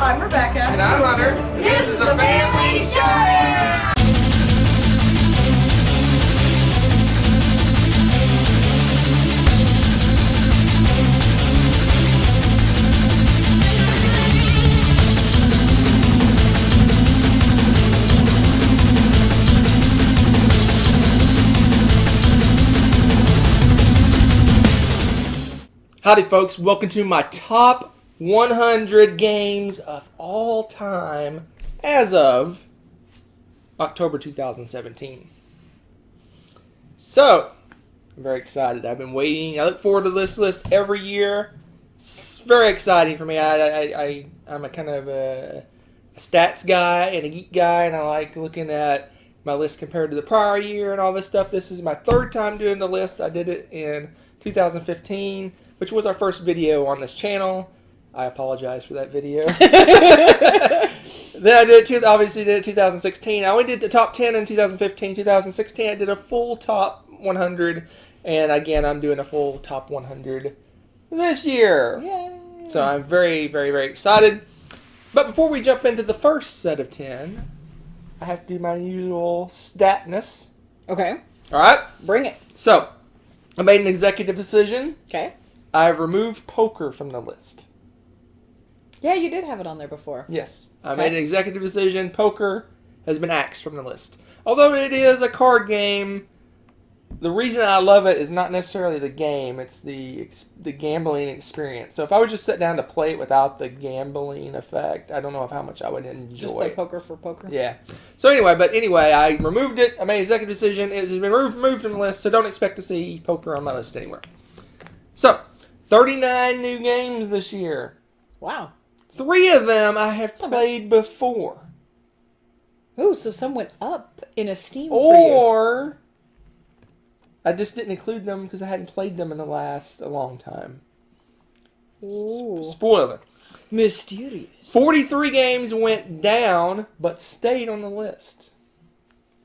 I'm Rebecca. And I'm Hunter. This is the Family Show! Howdy folks, welcome to my top 100 games of all time as of October 2017. So, I'm very excited. I've been waiting. I look forward to this list every year. It's very exciting for me. I'm a kind of a stats guy and a geek guy, and I like looking at my list compared to the prior year and all this stuff. This is my third time doing the list. I did it in 2015. Which was our first video on this channel. I apologize for that video. Then I did it, obviously did it in 2016. I only did the top 10 in 2015. 2016 I did a full top 100. And again, I'm doing a full top 100 this year. Yay. So I'm very, very, very excited. But before we jump into the first set of 10, I have to do my usual statness. Okay. Alright? Bring it. So, I made an executive decision. Okay. I've removed poker from the list. Yeah, you did have it on there before. Yes. I made an executive decision. Poker has been axed from the list. Although it is a card game, the reason I love it is not necessarily the game. It's the gambling experience. So if I would just sit down to play it without the gambling effect, I don't know how much I would enjoy. Just play poker for poker? Yeah. So anyway, I removed it. I made an executive decision. It has been removed from the list, so don't expect to see poker on my list anywhere. So, 39 new games this year. Wow. 3 of them I have played before. Ooh, so some went up in esteem for you. Or I just didn't include them because I hadn't played them in a long time. Ooh. Spoiler. Mysterious. 43 games went down, but stayed on the list.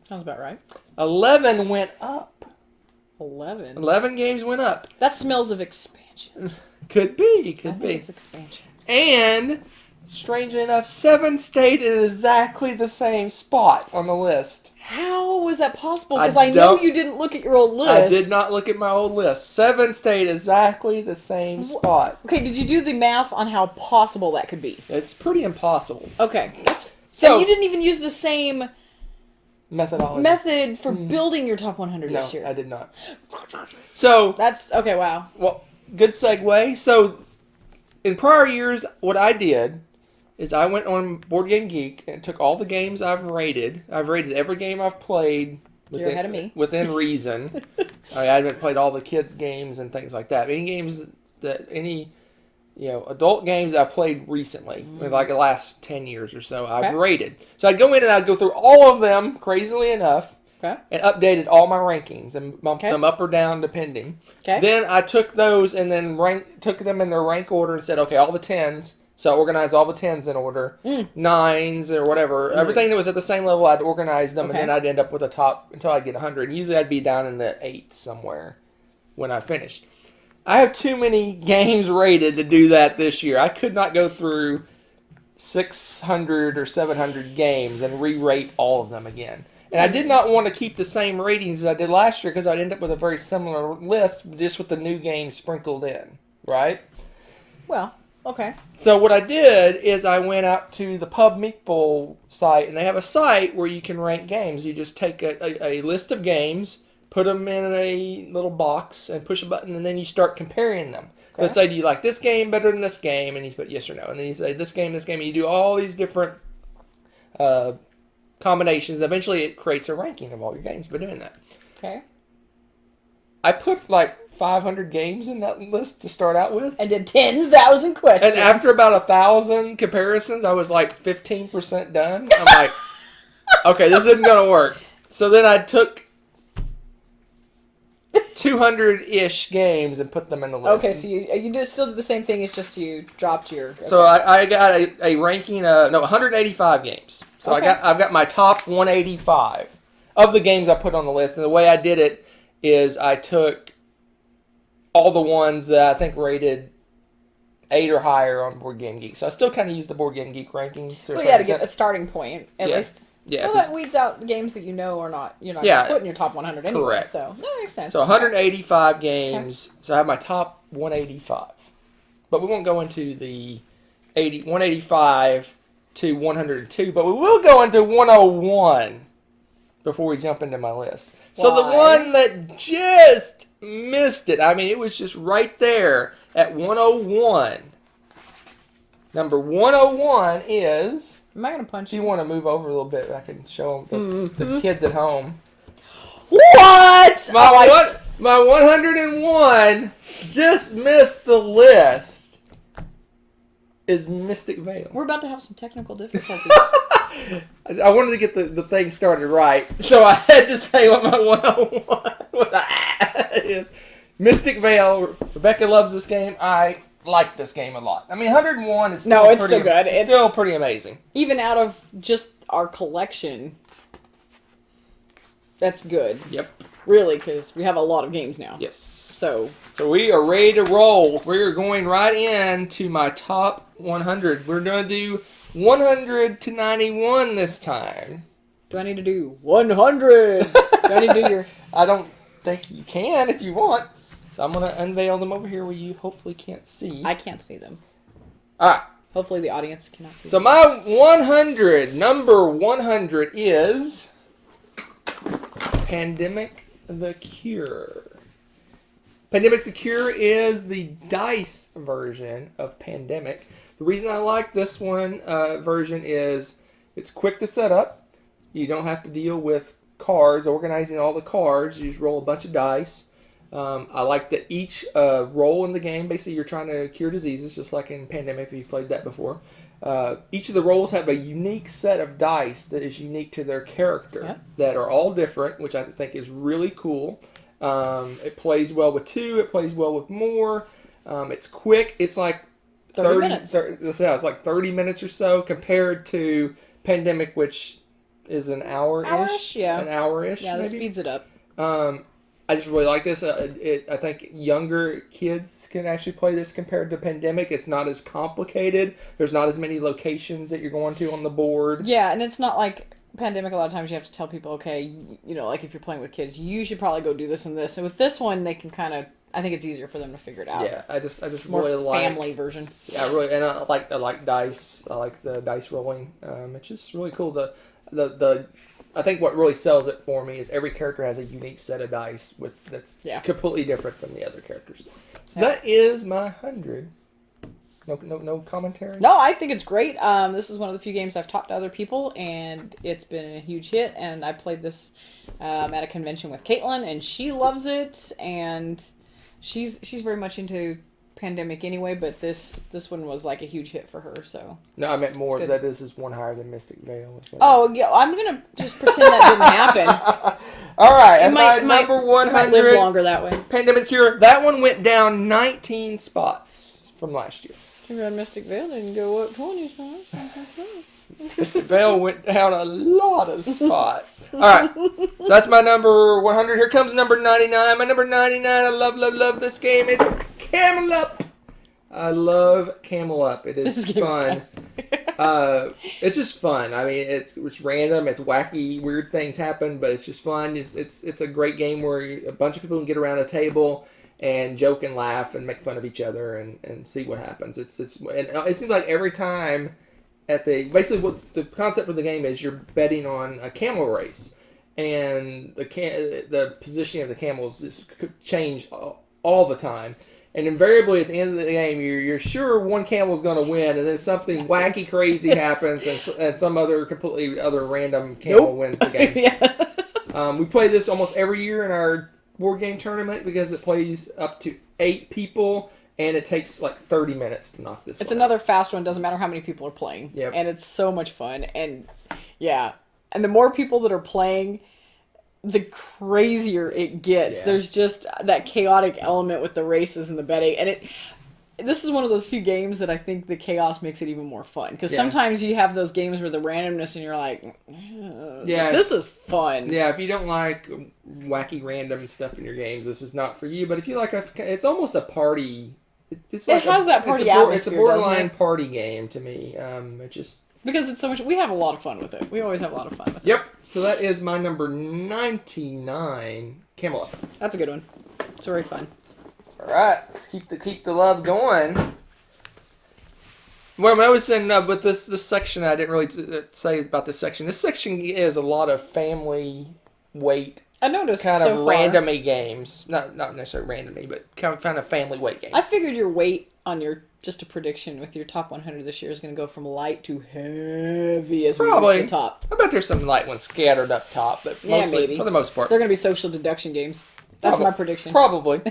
Sounds about right. 11 went up. 11 games went up. That smells of expansions. Could be. I think it's expansions. And, strangely enough, 7 stayed in exactly the same spot on the list. How was that possible? Because I know you didn't look at your old list. I did not look at my old list. 7 stayed exactly the same spot. Okay, did you do the math on how possible that could be? It's pretty impossible. Okay. So and you didn't even use the same methodology. method for building your top 100 this year. No, I did not. So That's, okay, wow. well, good segue. So, in prior years, what I did is I went on Board Game Geek and took all the games I've rated. I've rated every game I've played You're ahead of me. within reason. I haven't played all the kids' games and things like that. Any adult games that I played recently, like the last 10 years or so, I've rated. So I'd go in and I'd go through all of them, crazily enough, and updated all my rankings and bumped them up or down depending. Then I took those and then took them in their rank order and said, okay, all the 10s. So I organized all the 10s in order, 9s or whatever. Everything that was at the same level, I'd organize them, and then I'd end up with a top until I'd get 100. And usually I'd be down in the 8s somewhere when I finished. I have too many games rated to do that this year. I could not go through 600 or 700 games and re-rate all of them again. And I did not want to keep the same ratings as I did last year because I'd end up with a very similar list just with the new games sprinkled in, right? Well, okay. So what I did is I went out to the Pub Meeple site, and they have a site where you can rank games. You just take a list of games, put them in a little box, and push a button, and then you start comparing them. So say, do you like this game better than this game? And you put yes or no. And then you say this game, and you do all these different combinations. Eventually, it creates a ranking of all your games by doing that. Okay. I put like 500 games in that list to start out with. And did 10,000 questions. And after about 1,000 comparisons, I was like 15% done. I'm like, okay, this isn't going to work. So then I took 200-ish games and put them in the list. Okay, so you still did the same thing, it's just you dropped your... Okay. So I got a ranking of, 185 games. So I've got my top 185 of the games I put on the list. And the way I did it is I took all the ones that I think rated 8 or higher on Board Game Geek. So I still kind of use the Board Game Geek rankings. Well, yeah, to get a starting point at least. Yeah, well, that weeds out games that you know are not you're not Yeah, gonna put in your top 100 anyway. correct. So that makes sense. So 185 games. Okay. So I have my top 185, but we won't go into the 185 to 102. But we will go into 101 before we jump into my list. Why? So the one that just missed it. I mean, it was just right there at 101. Number 101 is... Am I going to punch you? If you want to move over a little bit, I can show them the kids at home. What? My 101 just missed the list. Is Mystic Vale. We're about to have some technical difficulties. I wanted to get the thing started right, so I had to say what my 101 is. Mystic Vale. Rebecca loves this game. I like this game a lot. I mean, 101 is still it's still good. It's still pretty amazing. Even out of just our collection, that's good. Yep. Really, because we have a lot of games now. Yes. So we are ready to roll. We're going right into my top 100. We're going to do 100 to 91 this time. Do I need to do 100? Do I need to do your... I don't think you can if you want. So I'm going to unveil them over here where you hopefully can't see. I can't see them. All right. Hopefully the audience cannot see them. So my number 100 is Pandemic the Cure. Pandemic the Cure is the dice version of Pandemic. The reason I like this one version is it's quick to set up. You don't have to deal with cards, organizing all the cards. You just roll a bunch of dice. I like that each role in the game, basically you're trying to cure diseases, just like in Pandemic, if you've played that before. Each of the roles have a unique set of dice that is unique to their character, that are all different, which I think is really cool. It plays well with 2, it plays well with more. It's quick. It's like 30 minutes. It's like 30 minutes or so compared to Pandemic, which is an hour-ish. Hour-ish, yeah. An hour-ish, yeah, that maybe? speeds it up. I just really like this. I think younger kids can actually play this compared to Pandemic. It's not as complicated. There's not as many locations that you're going to on the board. Yeah, and it's not like Pandemic. A lot of times you have to tell people, okay, you know, like if you're playing with kids, you should probably go do this and this. And with this one, they can kind of, I think it's easier for them to figure it out. Yeah, I just more really like family version. Yeah, really, and I like dice. I like the dice rolling. It's just really cool. I think what really sells it for me is every character has a unique set of dice that's completely different from the other characters. So that is my 100. No commentary? No, I think it's great. This is one of the few games I've talked to other people, and it's been a huge hit. And I played this at a convention with Caitlin, and she loves it. And she's very much into Pandemic anyway, but this one was like a huge hit for her. So no, I meant more that this is one higher than Mystic Vale. Oh yeah, I'm gonna just pretend that didn't happen. All right, that's my number 100. Might live longer that way. Pandemic Cure. That one went down 19 spots from last year. Too bad Mystic Vale didn't go up 20 spots. Mystic Vale went down a lot of spots. All right, so that's my number 100. Here comes number 99. My number 99. I love this game. It's Camel Up. I love Camel Up. It is fun. It's just fun. I mean, it's random. It's wacky. Weird things happen, but it's just fun. It's a great game where a bunch of people can get around a table and joke and laugh and make fun of each other and see what happens. And it seems like every time basically what the concept of the game is, you're betting on a camel race, and the positioning of the camels could change all the time. And invariably, at the end of the game, you're sure one camel is going to win, and then something wacky, crazy happens, and some other completely other random camel wins the game. We play this almost every year in our board game tournament because it plays up to 8 people, and it takes like 30 minutes to knock this. It's another fast one. Doesn't matter how many people are playing. Yep. And it's so much fun. And and the more people that are playing, the crazier it gets. Yeah. There's just that chaotic element with the races and the betting, and this is one of those few games that I think the chaos makes it even more fun. Because sometimes you have those games where the randomness and you're like, this is fun. Yeah, if you don't like wacky random stuff in your games, this is not for you. But if you like, it's almost a party It's It has that party it's a atmosphere, borderline doesn't it? party game to me. It just Because it's so much. We have a lot of fun with it. We always have a lot of fun with it. Yep. So that is my number 99, Camel Up. That's a good one. It's very fun. All right, let's keep the love going. Well, I was in with this section. I didn't really say about this section. This section is a lot of family weight. I noticed Kind so of far. randomy games, not necessarily randomy, but kind of family weight games. I figured your weight on your just a prediction with your top 100 this year is going to go from light to heavy as we reach the top. I bet there's some light ones scattered up top, but mostly, maybe. for the most part, They're going to be social deduction games. That's my prediction. Probably.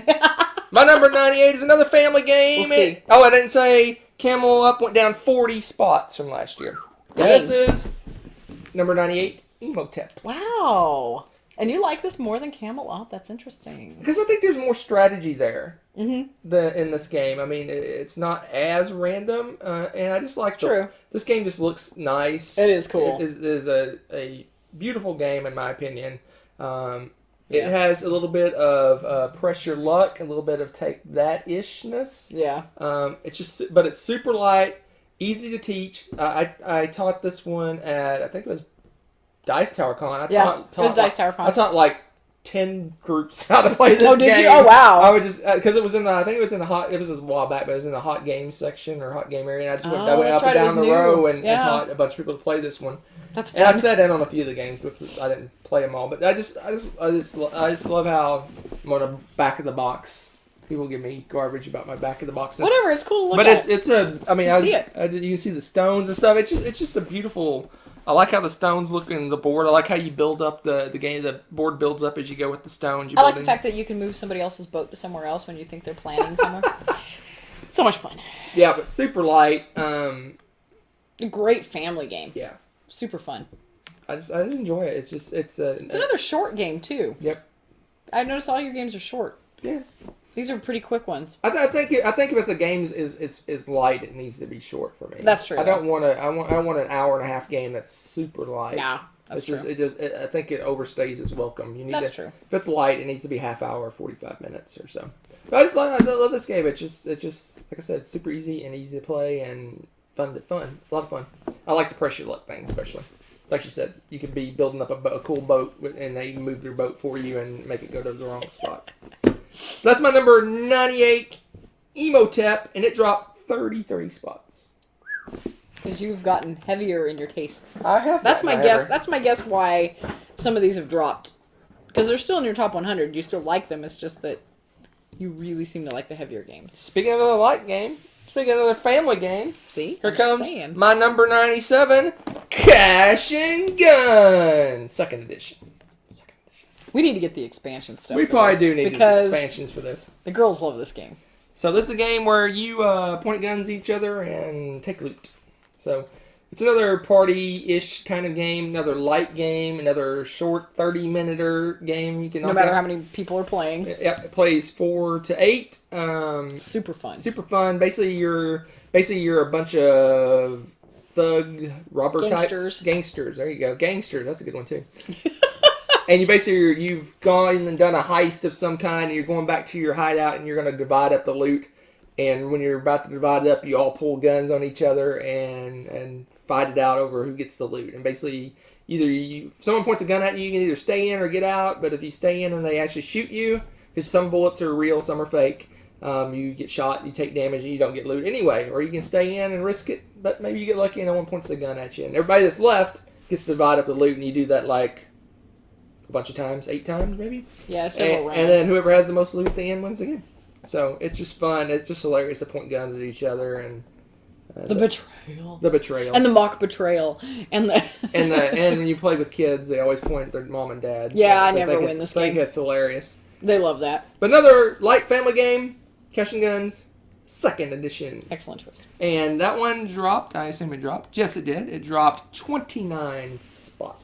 My number 98 is another family game. We'll see. I didn't say Camel Up went down 40 spots from last year. Dang. This is number 98, Imhotep. Wow. And you like this more than Camel Up? That's interesting. Because I think there's more strategy there Mm-hmm. in this game. I mean, it's not as random, and I just like this game just looks nice. It is cool. It is a beautiful game, in my opinion. It has a little bit of pressure luck, a little bit of take that ishness. Yeah. But it's super light, easy to teach. I taught this one at, I think it was Dice Tower Con. It was Dice Tower Con. I taught like 10 groups how to play this game. Oh, did you? Oh, wow. I would just, because it was in the, I think it was in the it was a while back, but it was in the hot game section or hot game area. And I went up and down the row and taught a bunch of people to play this one. That's fun. And I sat in on a few of the games, which I didn't play them all. But I just love how I'm on the back of the box. People give me garbage about my back of the box. Whatever, it's cool to look but at. it's a, I mean, you can see the stones and stuff. It's just a beautiful. I like how the stones look in the board. I like how you build up the game. The board builds up as you go with the stones. I like the fact that you can move somebody else's boat to somewhere else when you think they're planning somewhere. So much fun. Yeah, but super light. A great family game. Yeah. Super fun. I just enjoy it. It's another short game too. Yep. I noticed all your games are short. Yeah. These are pretty quick ones. I think if it's a game is light, it needs to be short for me. That's true. I don't want I want an hour and a half game that's super light. Nah, that's true. I think it overstays its welcome. You need that's true. If it's light, it needs to be half hour, 45 minutes or so. But I love this game. It's just like I said, it's super easy and easy to play and fun. It's a lot of fun. I like the pressure luck thing especially. Like you said, you could be building up a cool boat and they move their boat for you and make it go to the wrong spot. So that's my number 98, Imhotep, and it dropped 33 spots. Because you've gotten heavier in your tastes. I have. That's my guess. That's my guess why some of these have dropped. Because they're still in your top 100. You still like them. It's just that you really seem to like the heavier games. Speaking of another light game, speaking of another family game, see, here comes my number 97, Cash and Gun, second edition. We need to get the expansion stuff. We probably do need the expansions for this. The girls love this game. So this is a game where you point guns at each other and take loot. So it's another party-ish kind of game, another light game, another short 30-minute game. You can no matter how many people are playing. Yep, it plays 4 to 8. Super fun. Super fun. Basically, you're a bunch of thug robber types. Gangsters. There you go. Gangsters. That's a good one too. And you've gone and done a heist of some kind, and you're going back to your hideout, and you're going to divide up the loot. And when you're about to divide it up, you all pull guns on each other and fight it out over who gets the loot. And basically, if someone points a gun at you, you can either stay in or get out. But if you stay in and they actually shoot you, because some bullets are real, some are fake, you get shot, you take damage, and you don't get loot anyway. Or you can stay in and risk it, but maybe you get lucky and no one points the gun at you. And everybody that's left gets to divide up the loot, and you do that like a bunch of times, 8 times maybe. Yeah, several rounds. And then whoever has the most loot at the end wins the game. So it's just fun. It's just hilarious to point guns at each other and the betrayal. The betrayal. And the mock betrayal. And when you play with kids, they always point at their mom and dad. Yeah, so I never win this game. I think it's hilarious. They love that. But another light family game, Cash and Guns, second edition. Excellent choice. And that one dropped. I assume it dropped. Yes, it did. It dropped 29 spots.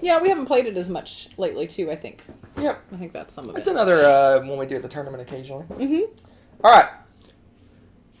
Yeah, we haven't played it as much lately, too, I think. Yep. I think that's some of it. It's another one we do at the tournament occasionally. Mm-hmm. All right.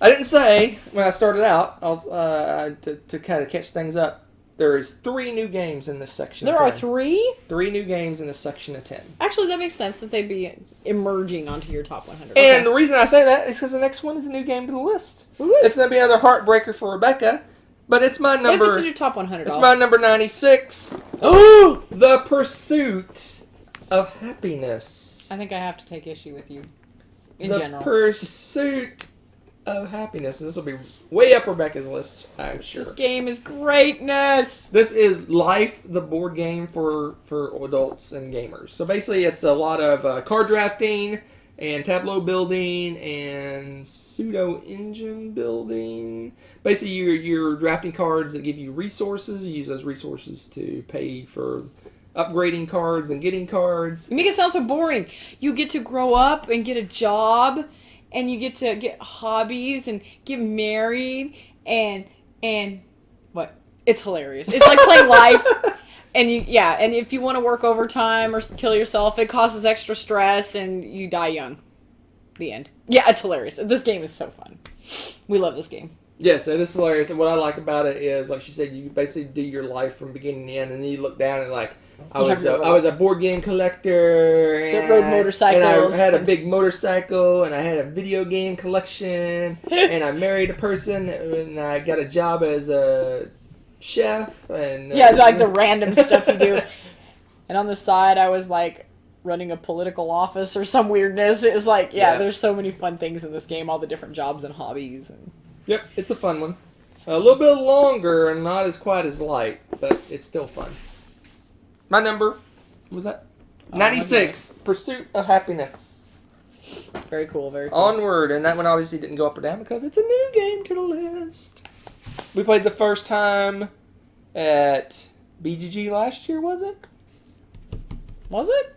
I didn't say when I started out, I was, to kind of catch things up, There is 3 new games in this section. There of 10. are 3? 3 new games in this section of 10. Actually, that makes sense that they'd be emerging onto your top 100. And the reason I say that is because the next one is a new game to the list. Ooh. It's going to be another heartbreaker for Rebecca, but it's my number. If it's in your top 100, it's my number 96. Oh, The Pursuit of Happiness. I think I have to take issue with you. In the general. Pursuit of Happiness. This will be way up Rebecca's list, I'm sure. This game is greatness. This is Life, the board game for adults and gamers. So basically, it's a lot of card drafting and tableau building and pseudo engine building. Basically, you're drafting cards that give you resources. You use those resources to pay for upgrading cards and getting cards. You make it sound so boring. You get to grow up and get a job, and you get to get hobbies and get married, and what? It's hilarious. It's like playing life. And and if you want to work overtime or kill yourself, it causes extra stress and you die young. The end. Yeah, it's hilarious. This game is so fun. We love this game. Yes, it is hilarious. And what I like about it is, like she said, you basically do your life from beginning to end, and then you look down and like, I was a board game collector, and that rode motorcycles, and I had a big motorcycle, and I had a video game collection, and I married a person, and I got a job as a chef, and it's like the random stuff you do. And on the side, I was like running a political office or some weirdness. It was like, there's so many fun things in this game, all the different jobs and hobbies. And yep, it's a fun one. A little bit longer and not as quite as light, but it's still fun. My number, what was that? 96, Pursuit of Happiness. Very cool, very cool. Onward, and that one obviously didn't go up or down because it's a new game to the list. We played the first time at BGG last year, was it? Was it?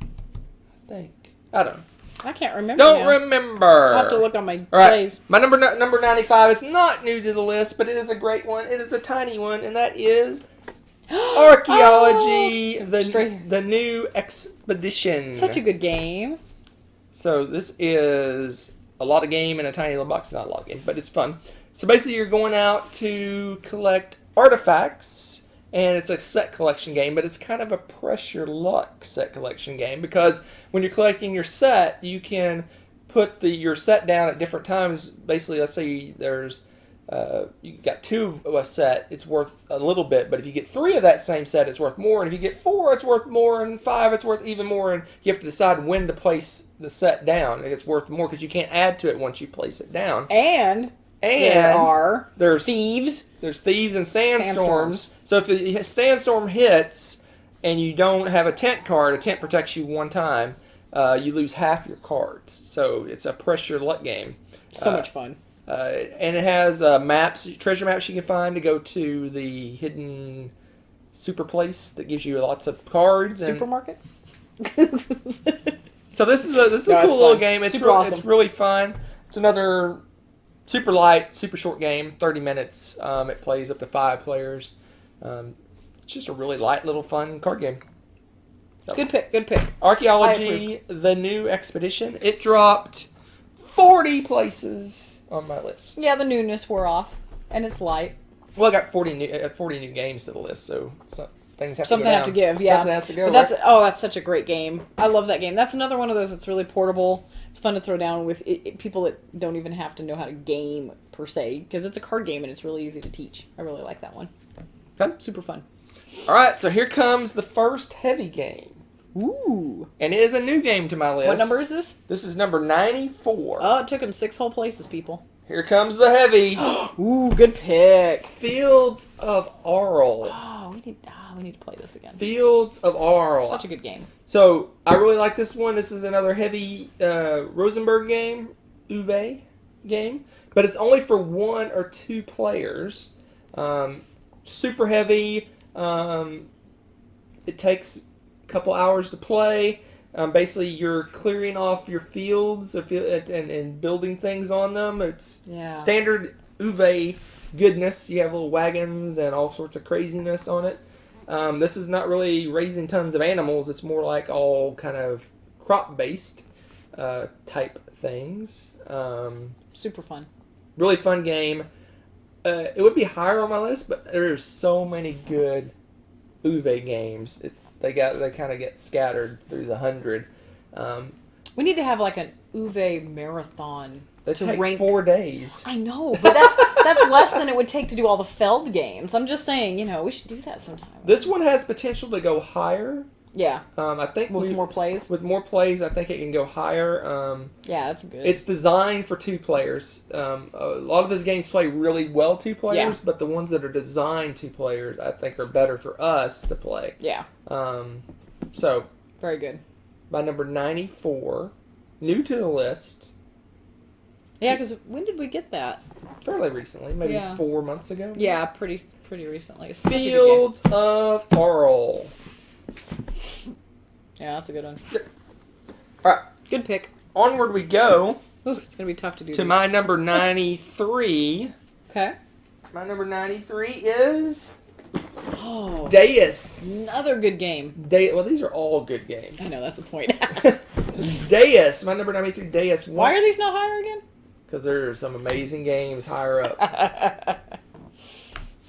I think. I don't know. I can't remember. Don't remember. I'll have to look on my plays. My number 95 is not new to the list, but it is a great one. It is a tiny one, and that is Archaeology, the new expedition. Such a good game. So this is a lot of game in a tiny little box. Not a lot of game, but it's fun. So basically you're going out to collect artifacts, and it's a set collection game, but it's kind of a pressure luck set collection game because when you're collecting your set, you can put your set down at different times. Basically, let's say there's you got 2 of a set, it's worth a little bit, but if you get 3 of that same set, it's worth more, and if you get 4, it's worth more, and 5, it's worth even more, and you have to decide when to place the set down. It's worth more because you can't add to it once you place it down. And there's thieves. There's thieves and sandstorms. So if a sandstorm hits and you don't have a tent card, a tent protects you one time, you lose half your cards. So it's a pressure luck game. So much fun. And it has maps, treasure maps you can find to go to the hidden super place that gives you lots of cards. Supermarket? So this is a cool little game. It's awesome. It's really fun. It's another super light, super short game, 30 minutes. It plays up to 5 players. It's just a really light little fun card game. So, good pick. Archaeology, the new expedition. It dropped 40 places on my list. Yeah, the newness wore off, and it's light. Well, I got 40 new games to the list, so things have to go down. Something have to give, yeah. Something has to go. But that's such a great game. I love that game. That's another one of those that's really portable. It's fun to throw down with people that don't even have to know how to game per se, because it's a card game and it's really easy to teach. I really like that one. Okay. Super fun. All right, so here comes the first heavy game. Ooh. And it is a new game to my list. What number is this? This is number 94. Oh, it took him 6 whole places, people. Here comes the heavy. Ooh, good pick. Fields of Arle. Oh, we need to play this again. Fields of Arle. Such a good game. So, I really like this one. This is another heavy Rosenberg game, Uwe game. But it's only for 1 or 2 players. Super heavy. It takes couple hours to play. Basically, you're clearing off your fields and building things on them. It's standard Uwe goodness. You have little wagons and all sorts of craziness on it. This is not really raising tons of animals. It's more like all kind of crop-based type things. Super fun. Really fun game. It would be higher on my list, but there's so many good Uwe games. They kind of get scattered through the 100. We need to have like an Uwe marathon They to take rank. 4 days. I know, but that's less than it would take to do all the Feld games. I'm just saying, we should do that sometime. This one has potential to go higher. Yeah. I think with more plays. With more plays, I think it can go higher. Yeah, that's good. It's designed for 2 players. A lot of his games play really well 2 players, but the ones that are designed 2 players, I think, are better for us to play. Yeah. So. Very good. By number 94, new to the list. Yeah, because when did we get that? Fairly recently, maybe 4 months ago. Yeah, pretty recently. Fields of Arle. Yeah, that's a good one. Yep. All right. Good pick. Onward we go. Ooh, it's going to be tough to do. To my number 93. Okay. My number 93 is Oh, Deus. Another good game. Well, these are all good games. I know, that's the point. Deus. My number 93, Deus. Why are these not higher again? Because there are some amazing games higher up.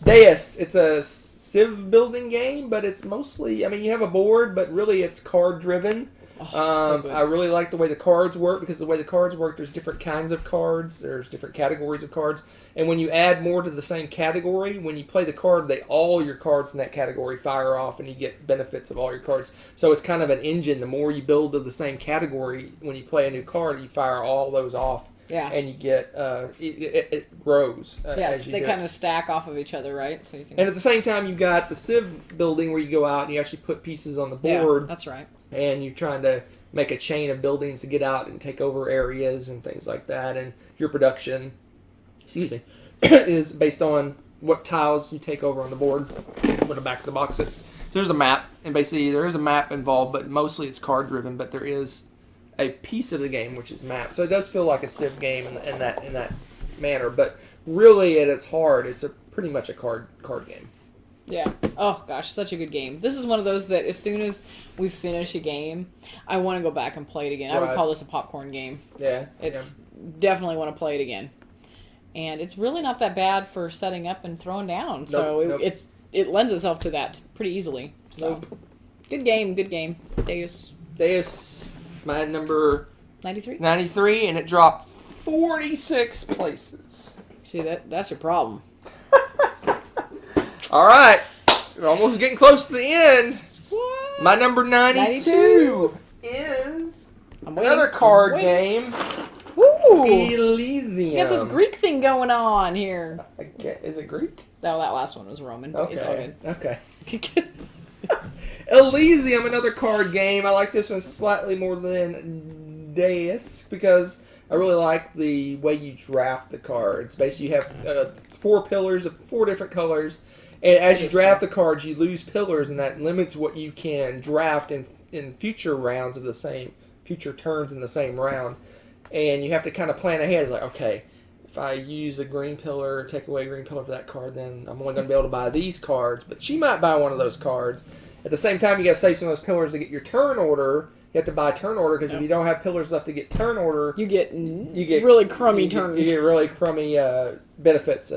Deus. It's a civ building game, but it's mostly, you have a board, but really it's card driven. So good. I really like the way the cards work, because the way the cards work, there's different kinds of cards, there's different categories of cards, and when you add more to the same category, when you play the card, all your cards in that category fire off, and you get benefits of all your cards. So it's kind of an engine. The more you build of the same category, when you play a new card, you fire all those off. Yeah. And you get, it grows. Yes, they kind of stack off of each other, right? So you can. And at the same time, you've got the civ building where you go out and you actually put pieces on the board. Yeah, that's right. And you're trying to make a chain of buildings to get out and take over areas and things like that. And your production, is based on what tiles you take over on the board. Put it back to the box. There's a map, and basically there is a map involved, but mostly it's card driven. But there is a piece of the game which is map, so it does feel like a civ game in that manner. But really, at its heart, it's pretty much a card game. Yeah. Oh gosh, such a good game. This is one of those that as soon as we finish a game, I want to go back and play it again. Right. I would call this a popcorn game. Yeah. It's definitely want to play it again. And it's really not that bad for setting up and throwing down. So it lends itself to that pretty easily. So good game. Deus. My number 93? 93, and it dropped 46 places. See, that's your problem. All right. We're almost getting close to the end. What? My number 92 is another card game. Ooh. Elysium. You got this Greek thing going on here. Is it Greek? No, that last one was Roman. But It's all good. Okay. Elysium, another card game. I like this one slightly more than Deus because I really like the way you draft the cards. Basically, you have 4 pillars of 4 different colors, and as you draft the cards, you lose pillars, and that limits what you can draft in future rounds of the same, future turns in the same round. And you have to kind of plan ahead. It's like, okay, if I use a green pillar, take away a green pillar for that card, then I'm only going to be able to buy these cards. But she might buy one of those cards. At the same time, you got to save some of those pillars to get your turn order. You have to buy turn order because if you don't have pillars left to get turn order, you get really crummy turns. You get really crummy benefits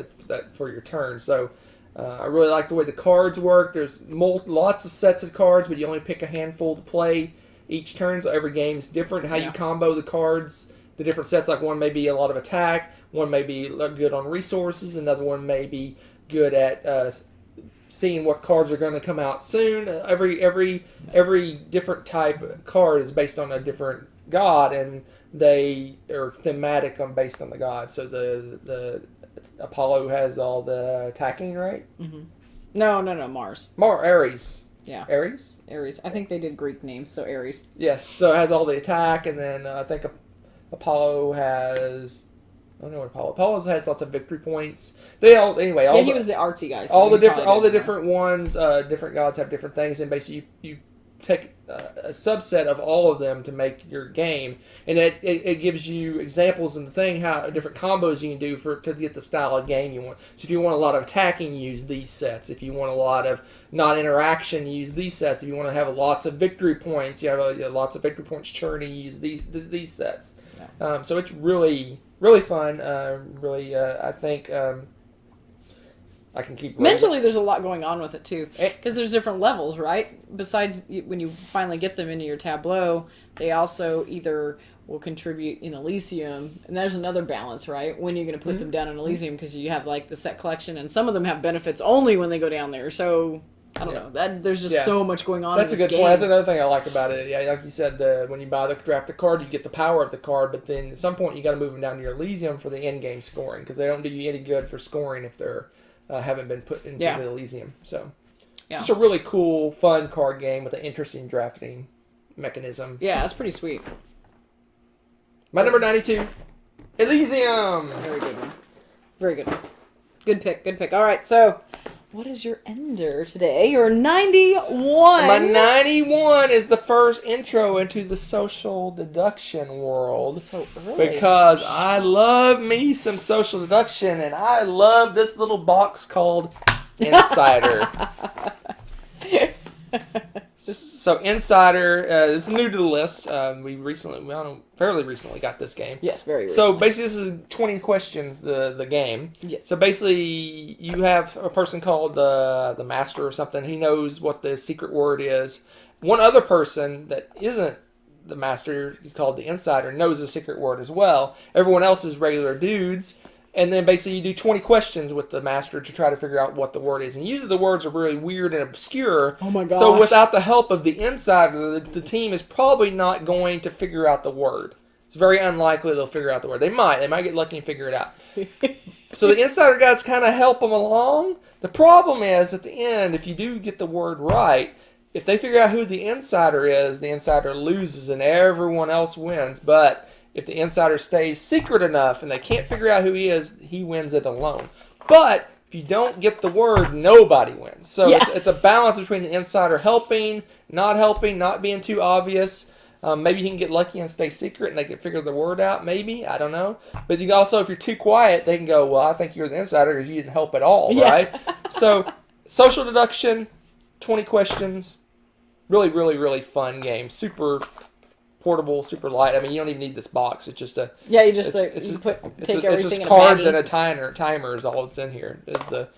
for your turn. So I really like the way the cards work. There's lots of sets of cards, but you only pick a handful to play each turn. So every game's different. How you combo the cards, the different sets. Like one may be a lot of attack, one may be good on resources, another one may be good at seeing what cards are going to come out soon. Every different type of card is based on a different god, and they are thematic based on the god. So the Apollo has all the attacking, right? Mm-hmm. No, Mars. Ares. Yeah. Ares? I think they did Greek names, so Ares. Yes, so it has all the attack, and then I think Apollo has... I don't know what Apollo has lots of victory points. He was the artsy guy. So all the different ones, different gods have different things, and basically you take a subset of all of them to make your game, and it gives you examples in the thing how different combos you can do to get the style of game you want. So if you want a lot of attacking, use these sets. If you want a lot of non-interaction, use these sets. If you want to have lots of victory points, you have lots of victory points churning, use these sets. Yeah. So it's really fun. I think I can keep mentally. There's a lot going on with it too, because there's different levels, right? Besides, when you finally get them into your tableau, they also either will contribute in Elysium, and there's another balance, right? When you're going to put them down in Elysium, because you have like the set collection, and some of them have benefits only when they go down there. So I don't know. There's just so much going on. That's in a this good game. point. That's another thing I like about it. Yeah, like you said, when you draft the card, you get the power of the card, but then at some point you got to move them down to your Elysium for the end game scoring, because they don't do you any good for scoring if they're haven't been put into the Elysium. So just a really cool, fun card game with an interesting drafting mechanism. Yeah, that's pretty sweet. My number 92, Elysium. Very good one. Very good one. Good pick. Good pick. All right, so what is your ender today? Your 91. My 91 is the first intro into the social deduction world. So early. Because I love me some social deduction, and I love this little box called Insider. So Insider is new to the list. We fairly recently got this game. Yes, very recently. So basically, this is 20 questions. The game. Yes. So basically, you have a person called the master or something. He knows what the secret word is. One other person that isn't the master, called the Insider, knows the secret word as well. Everyone else is regular dudes. And then basically you do 20 questions with the master to try to figure out what the word is. And usually the words are really weird and obscure. Oh my gosh. So without the help of the Insider, the team is probably not going to figure out the word. It's very unlikely they'll figure out the word. They might get lucky and figure it out. So the Insider guys kind of help them along. The problem is at the end, if you do get the word right, if they figure out who the Insider is, the Insider loses and everyone else wins. But if the Insider stays secret enough and they can't figure out who he is, he wins it alone. But if you don't get the word, nobody wins. So it's a balance between the Insider helping, not being too obvious. Maybe he can get lucky and stay secret and they can figure the word out, maybe. I don't know. But you also, if you're too quiet, they can go, well, I think you're the Insider because you didn't help at all, right? So social deduction, 20 questions. Really, really, really fun game. Super portable, super light. I mean, you don't even need this box. It's just a you just take everything. It's just cards and a timer is all that's in here. Is the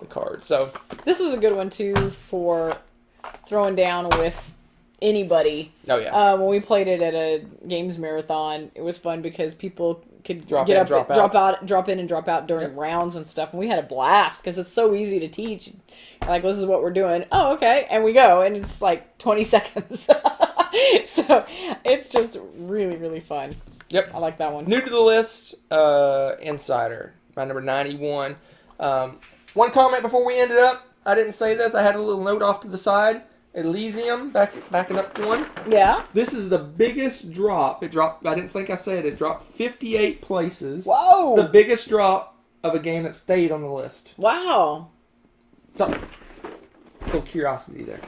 card. So this is a good one too for throwing down with anybody. Oh yeah. When we played it at a games marathon, it was fun because people could drop in and drop out during rounds and stuff, and we had a blast because it's so easy to teach. Like, this is what we're doing. Oh, okay, and we go, and it's like 20 seconds. So it's just really, really fun. Yep, I like that one. New to the list, Insider, my number 91. One comment before we ended up. I didn't say this. I had a little note off to the side. Elysium, backing up one. Yeah. This is the biggest drop. It dropped. I didn't think I said it. It dropped 58 places. Whoa! It's the biggest drop of a game that stayed on the list. Wow. So, a little curiosity there.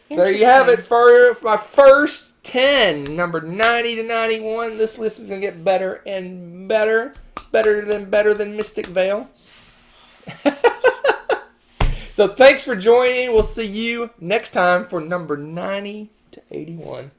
There you have it for my first 10, number 90 to 91. This list is going to get better and better. Better than Mystic Vale. So thanks for joining. We'll see you next time for number 90 to 81.